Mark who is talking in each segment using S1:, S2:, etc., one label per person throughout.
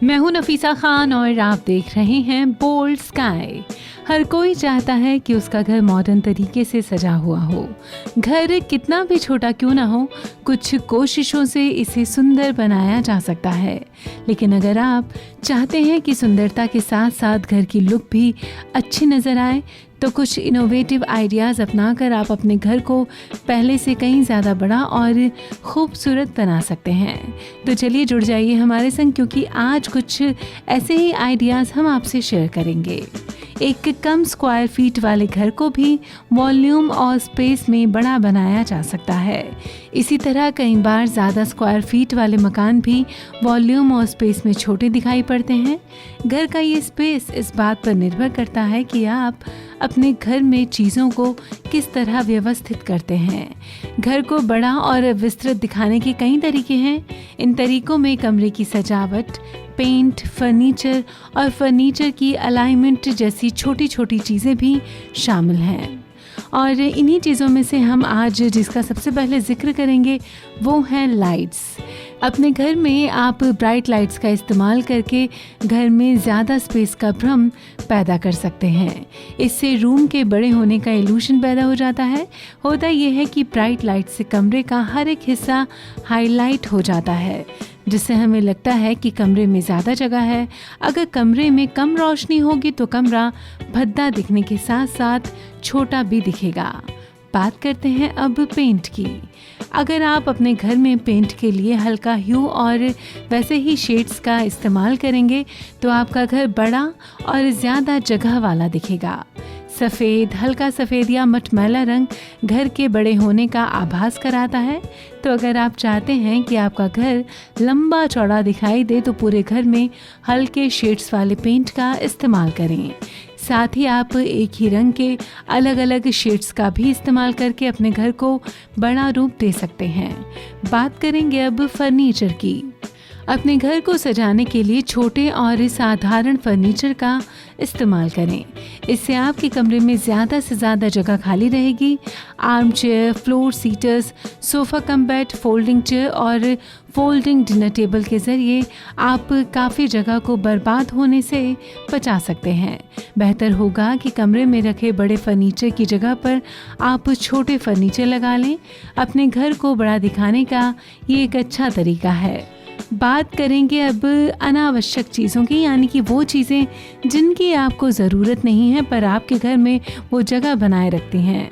S1: मैं हूं नफीसा खान और आप देख रहे हैं बोल्ड स्काई। हर कोई चाहता है कि उसका घर मॉडर्न तरीके से सजा हुआ हो। घर कितना भी छोटा क्यों ना हो, कुछ कोशिशों से इसे सुंदर बनाया जा सकता है। लेकिन अगर आप चाहते हैं कि सुंदरता के साथ साथ घर की लुक भी अच्छी नज़र आए, तो कुछ इनोवेटिव आइडियाज़ अपनाकर आप अपने घर को पहले से कहीं ज़्यादा बड़ा और खूबसूरत बना सकते हैं। तो चलिए जुड़ जाइए हमारे संग, क्योंकि आज कुछ ऐसे ही आइडियाज़ हम आपसे शेयर करेंगे। एक कम स्क्वायर फीट वाले घर को भी वॉल्यूम और स्पेस में बड़ा बनाया जा सकता है। इसी तरह कई बार ज़्यादा स्क्वायर फीट वाले मकान भी वॉल्यूम और स्पेस में छोटे दिखाई पड़ते हैं। घर का ये स्पेस इस बात पर निर्भर करता है कि आप अपने घर में चीज़ों को किस तरह व्यवस्थित करते हैं। घर को बड़ा और विस्तृत दिखाने के कई तरीके हैं। इन तरीकों में कमरे की सजावट, पेंट, फर्नीचर और फर्नीचर की अलाइनमेंट जैसी छोटी छोटी चीज़ें भी शामिल हैं। और इन्हीं चीज़ों में से हम आज जिसका सबसे पहले जिक्र करेंगे वो हैं लाइट्स। अपने घर में आप ब्राइट लाइट्स का इस्तेमाल करके घर में ज़्यादा स्पेस का भ्रम पैदा कर सकते हैं। इससे रूम के बड़े होने का इल्यूशन पैदा हो जाता है। होता यह है कि ब्राइट लाइट से कमरे का हर एक हिस्सा हाईलाइट हो जाता है, जिससे हमें लगता है कि कमरे में ज़्यादा जगह है। अगर कमरे में कम रोशनी होगी तो कमरा भद्दा दिखने के साथ साथ छोटा भी दिखेगा। बात करते हैं अब पेंट की। अगर आप अपने घर में पेंट के लिए हल्का ह्यू और वैसे ही शेड्स का इस्तेमाल करेंगे तो आपका घर बड़ा और ज़्यादा जगह वाला दिखेगा। सफ़ेद, हल्का सफ़ेद या मटमैला रंग घर के बड़े होने का आभास कराता है। तो अगर आप चाहते हैं कि आपका घर लंबा चौड़ा दिखाई दे तो पूरे घर में हल्के शेड्स वाले पेंट का इस्तेमाल करें। साथ ही आप एक ही रंग के अलग अलग शेड्स का भी इस्तेमाल करके अपने घर को बड़ा रूप दे सकते हैं। बात करेंगे अब फर्नीचर की। अपने घर को सजाने के लिए छोटे और साधारण फर्नीचर का इस्तेमाल करें। इससे आपके कमरे में ज़्यादा से ज़्यादा जगह खाली रहेगी। Arm chair, floor seaters, sofa cum bed, folding chair और फोल्डिंग डिनर टेबल के ज़रिए आप काफ़ी जगह को बर्बाद होने से बचा सकते हैं। बेहतर होगा कि कमरे में रखे बड़े फर्नीचर की जगह पर आप छोटे फर्नीचर लगा लें। अपने घर को बड़ा दिखाने का ये एक अच्छा तरीका है। बात करेंगे अब अनावश्यक चीज़ों की, यानी कि वो चीज़ें जिनकी आपको ज़रूरत नहीं है पर आपके घर में वो जगह बनाए रखती हैं।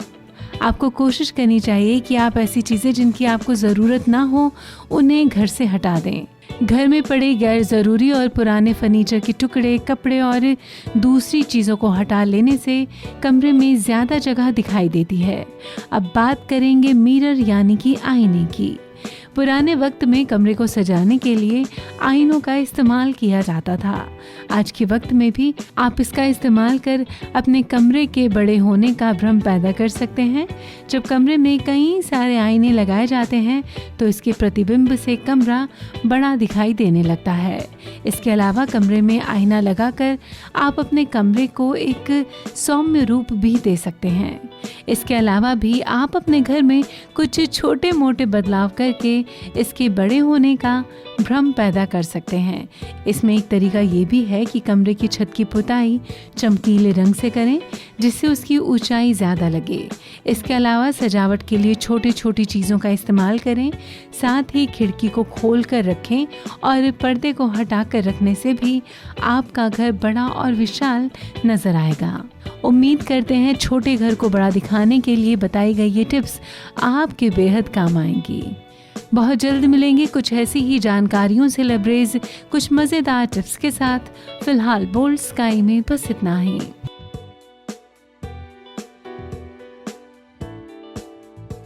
S1: आपको कोशिश करनी चाहिए कि आप ऐसी चीज़ें जिनकी आपको ज़रूरत ना हो उन्हें घर से हटा दें। घर में पड़े गैर ज़रूरी और पुराने फर्नीचर के टुकड़े, कपड़े और दूसरी चीज़ों को हटा लेने से कमरे में ज़्यादा जगह दिखाई देती है। अब बात करेंगे मिरर यानी कि आईने की। पुराने वक्त में कमरे को सजाने के लिए आईनों का इस्तेमाल किया जाता था। आज के वक्त में भी आप इसका इस्तेमाल कर अपने कमरे के बड़े होने का भ्रम पैदा कर सकते हैं। जब कमरे में कई सारे आईने लगाए जाते हैं तो इसके प्रतिबिंब से कमरा बड़ा दिखाई देने लगता है। इसके अलावा कमरे में आईना लगाकर आप अपने कमरे को एक सौम्य रूप भी दे सकते हैं। इसके अलावा भी आप अपने घर में कुछ छोटे मोटे बदलाव करके इसके बड़े होने का भ्रम पैदा कर सकते हैं। इसमें एक तरीका ये भी है कि कमरे की छत की पुताई चमकीले रंग से करें, जिससे उसकी ऊंचाई ज़्यादा लगे। इसके अलावा सजावट के लिए छोटी छोटी चीज़ों का इस्तेमाल करें। साथ ही खिड़की को खोल कर रखें और पर्दे को हटा कर रखने से भी आपका घर बड़ा और विशाल नज़र आएगा। उम्मीद करते हैं छोटे घर को बड़ा दिखाने के लिए बताई गई ये टिप्स आपके बेहद काम आएंगी। बहुत जल्द मिलेंगे कुछ ऐसी ही जानकारियों से लबरेज कुछ मज़ेदार टिप्स के साथ। फिलहाल बोल्ड स्काई में बस इतना ही।